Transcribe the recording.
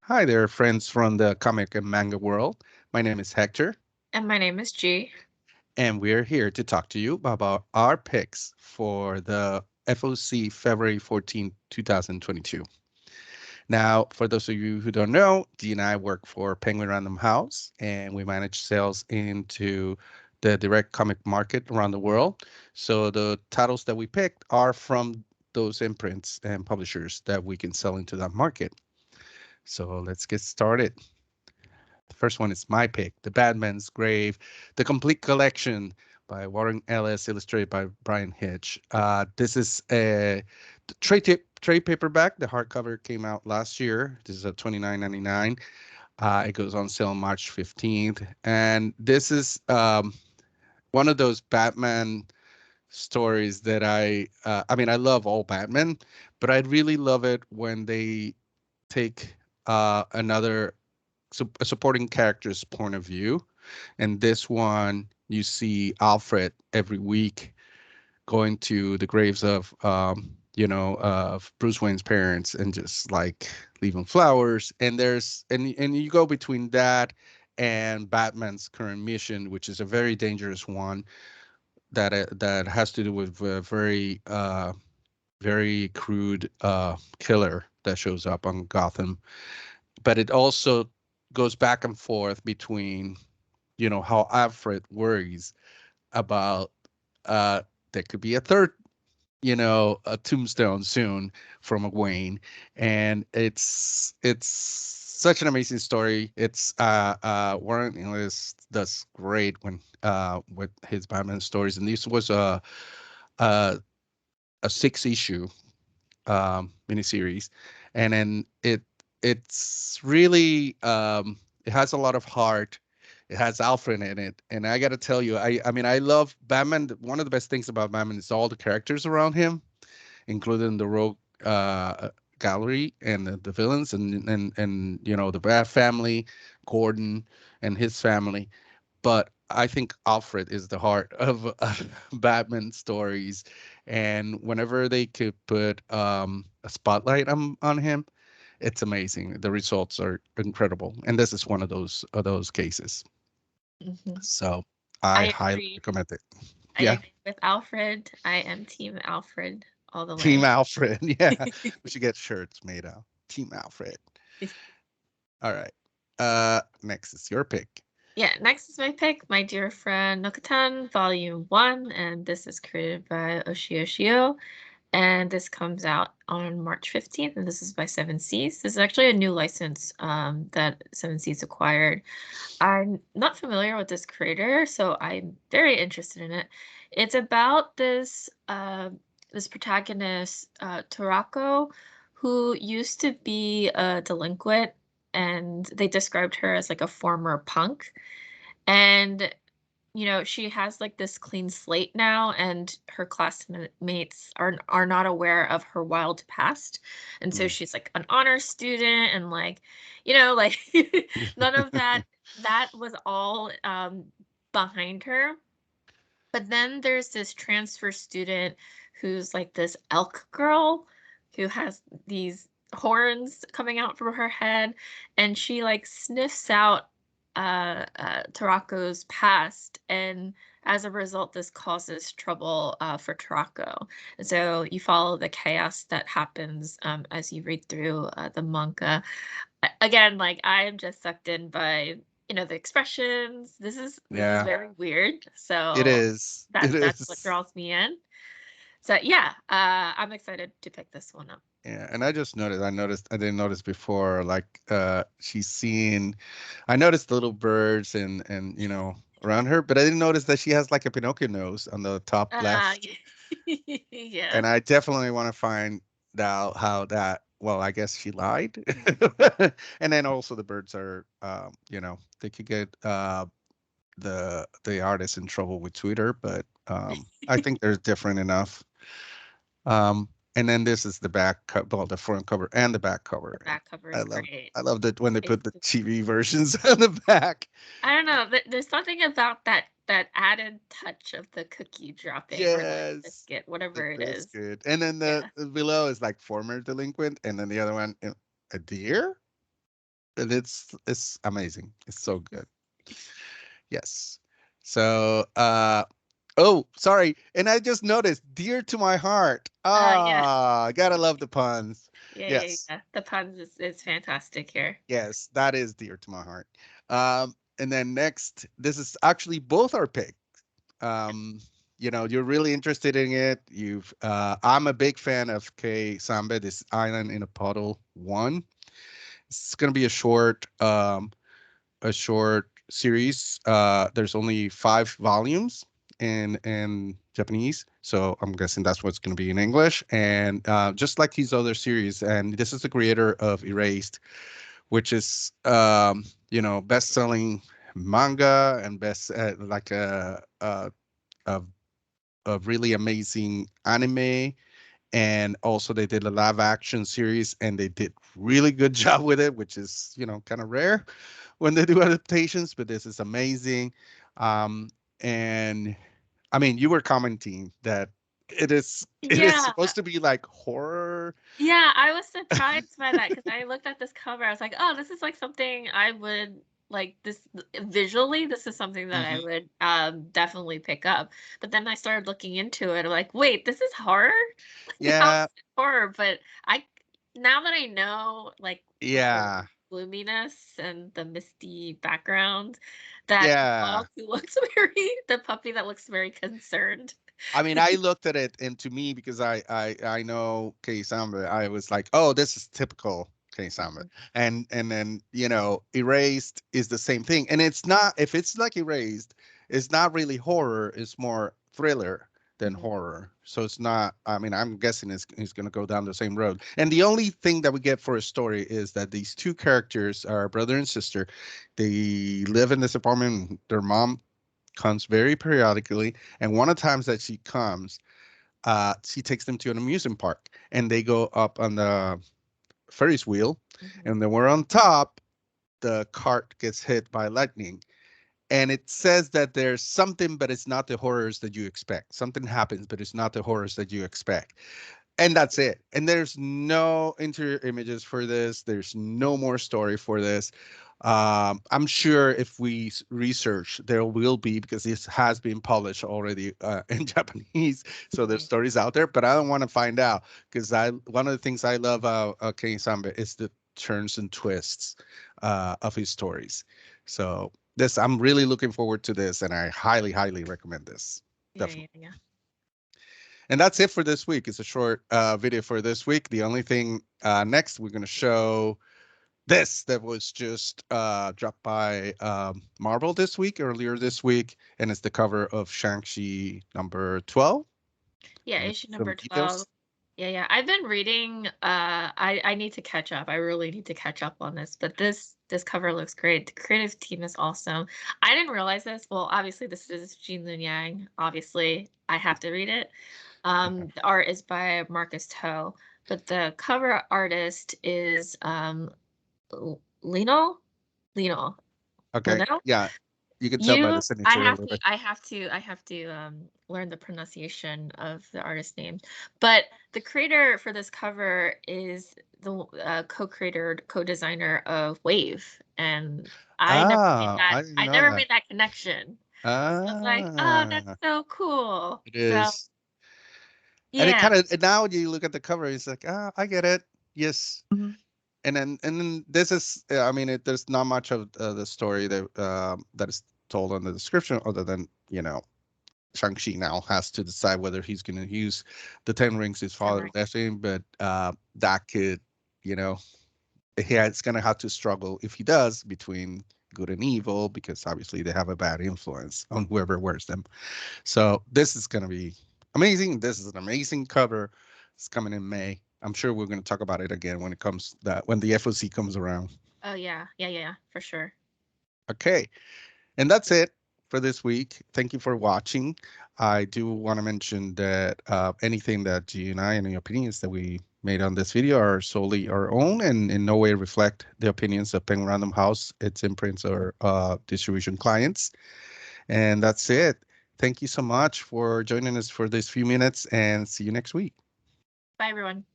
Hi there, friends from the comic and manga world. My name is Hector, And my name is G. and we're here to talk to you about our picks for the FOC February 14th, 2022. Now, for those of you who don't know, Dee and I work for Penguin Random House, and we manage sales into the direct comic market around the world. So the titles that we picked are from those imprints and publishers that we can sell into that market. So let's get started. The first one is my pick, The Batman's Grave, the complete collection by Warren Ellis, illustrated by Brian Hitch. This is a trade paperback. The hardcover came out last year. This is a 29.99. It goes on sale March 15th. And this is one of those Batman stories that I mean, I love all Batman, but I really love it when they take another a supporting character's point of view. And this one, you see Alfred every week going to the graves of, of Bruce Wayne's parents and just like leaving flowers. And and you go between that and Batman's current mission, which is a very dangerous one that has to do with a very crude killer that shows up on Gotham, but it also goes back and forth between how Alfred worries about there could be a third a tombstone soon from a Wayne, and it's such an amazing story. It's Warren Ellis does great when with his Batman stories, and this was a, a 6 issue miniseries, and then it's really it has a lot of heart. It has Alfred in it, and I got to tell you, I mean, I love Batman. One of the best things about Batman is all the characters around him, including the rogue gallery and the villains, and the Bat family, Gordon and his family. But I think Alfred is the heart of Batman stories, and whenever they could put a spotlight on him, it's amazing. The results are incredible, and this is one of those cases. hmm So I I highly agree. recommend it. I Yeah, agree with Alfred. I am Team Alfred all the Team way. Alfred. Yeah, we should get shirts made out. Team Alfred. All right. Next is your pick. Yeah, next is my pick, My Dear Friend Nokatan, Volume 1, and this is created by Oshio, and this comes out on March 15th, and this is by Seven Seas. This is actually a new license that Seven Seas acquired. I'm not familiar with this creator, so I'm very interested in it. It's about this protagonist, Torako, who used to be a delinquent, and they described her as like a former punk. And she has like this clean slate now, and her classmates are not aware of her wild past. And so Mm. she's like an honor student, and like, like none of that was all behind her. But then there's this transfer student who's like this elk girl who has these horns coming out from her head, and she like sniffs out Tarako's past, and as a result, this causes trouble for Tarako. And so you follow the chaos that happens as you read through the manga. Again, like I am just sucked in by the expressions. This is Yeah, very weird. it So is. It that's what is. draws me in. So yeah, I'm excited to pick this one up. Yeah, and I just noticed. I didn't notice before. Like, she's seeing. I noticed the little birds and around her, but I didn't notice that she has like a Pinocchio nose on the top Uh, left. yeah. And I definitely want to find out how that. Well, I guess she lied. And then also the birds are, they could get the artist in trouble with Twitter, but I think they're different enough. And then this is the well, the front cover and the back The cover. And back cover I is love great. I love that when they It's put the just, TV versions on the back. I don't know. There's something about that added touch of the cookie dropping or the Yes, biscuit, the whatever it is. biscuit. And then Yeah. the below is like former delinquent, and then the other one, a deer. and it's amazing. It's so good. Yes. So, oh, sorry. And I just noticed, dear to my heart. Yeah. Ah, gotta love the puns. Yeah, yeah, Yes. yeah. The puns is fantastic here. Yes, that is dear to my heart. And then next, this is actually both our pick. Um, you're really interested in it. I'm a big fan of K Samba, this Island in a Puddle one. It's gonna be a short series. There's only 5 volumes in Japanese, so I'm guessing that's what's going to be in English. And just like his other series, and this is the creator of Erased, which is best-selling manga and best like a a really amazing anime, and also they did a live action series and they did really good job with it, which is kind of rare when they do adaptations, but this is amazing. And I mean, you were commenting that it is Yeah. supposed to be like horror. Yeah, I was surprised by that because I looked at this cover. I was like, "Oh, this is like something I would like this visually. This is something that I Mhm. would definitely pick up." But then I started looking into it. I'm like, "Wait, this is horror? Like, how is Yeah, it horror?" But I now that I know like the yeah, gloominess and the misty background, that yeah. dog who looks the puppy that looks very concerned. I mean, I looked at it, and to me, because I know Kei Samba, I was like, oh, this is typical Kei Samba. And then Erased is the same thing, and it's not. If it's like Erased, it's not really horror. It's more thriller than Mhm. horror. So it's not. I mean, I'm guessing it's going to go down the same road. And the only thing that we get for a story is that these two characters are brother and sister. They live in this apartment. Their mom comes very periodically, and one of the times that she comes, she takes them to an amusement park, and they go up on the Ferris wheel, Mhm. and then we're on top. The cart gets hit by lightning, and it says that there's something, but it's not the horrors that you expect. Something happens, but it's not the horrors that you expect, and that's it. And there's no interior images for this. There's no more story for this. I'm sure if we research, there will be, because this has been published already in Japanese. So there's Mhm. stories out there, but I don't want to find out, because I one of the things I love Kenny Samba is the turns and twists of his stories. So this, I'm really looking forward to this, and I highly, highly recommend this. Yeah, yeah, Definitely. yeah. And that's it for this week. It's a short video for this week. The only thing next, we're going to show this that was just dropped by Marvel this week, earlier this week, and it's the cover of Shang-Chi number 12 Yeah, with issue some number 12. details. Yeah, yeah. I've been reading, I need to catch up. I really need to catch up on this, but this cover looks great. The creative team is awesome. I didn't realize this. Well, obviously this is Jean Lin Yang. Obviously, I have to read it. Okay. The art is by Marcus Toe, but the cover artist is Lino? Lino. Okay. Lino? Yeah. You can tell by the signature a little bit. I have to learn the pronunciation of the artist name. But the creator for this cover is the co-creator, co-designer of Wave, and Ah, I didn't I know never that. made that connection. So I was like, oh, that's Ah, so cool. it So is. And it yeah. kind of, now you look at the cover, it's like, ah, I get it. Yes. Mhm. And then this is, I mean, there's not much of the story that is told on the description, other than Shang-Chi now has to decide whether he's going to use the Ten Rings his Ten father Rings. left him. But that could, you know he's going to have to struggle, if he does, between good and evil, because obviously they have a bad influence on whoever wears them. So this is going to be amazing. This is an amazing cover. It's coming in May. I'm sure we're going to talk about it again when the FOC comes around. Oh yeah, yeah, yeah, yeah, for sure. Okay. And that's it for this week. Thank you for watching. I do want to mention that anything that you and I, any opinions that we made on this video, are solely our own and in no way reflect the opinions of Penguin Random House, its imprints, or distribution clients. And that's it. Thank you so much for joining us for these few minutes, and see you next week. Bye everyone.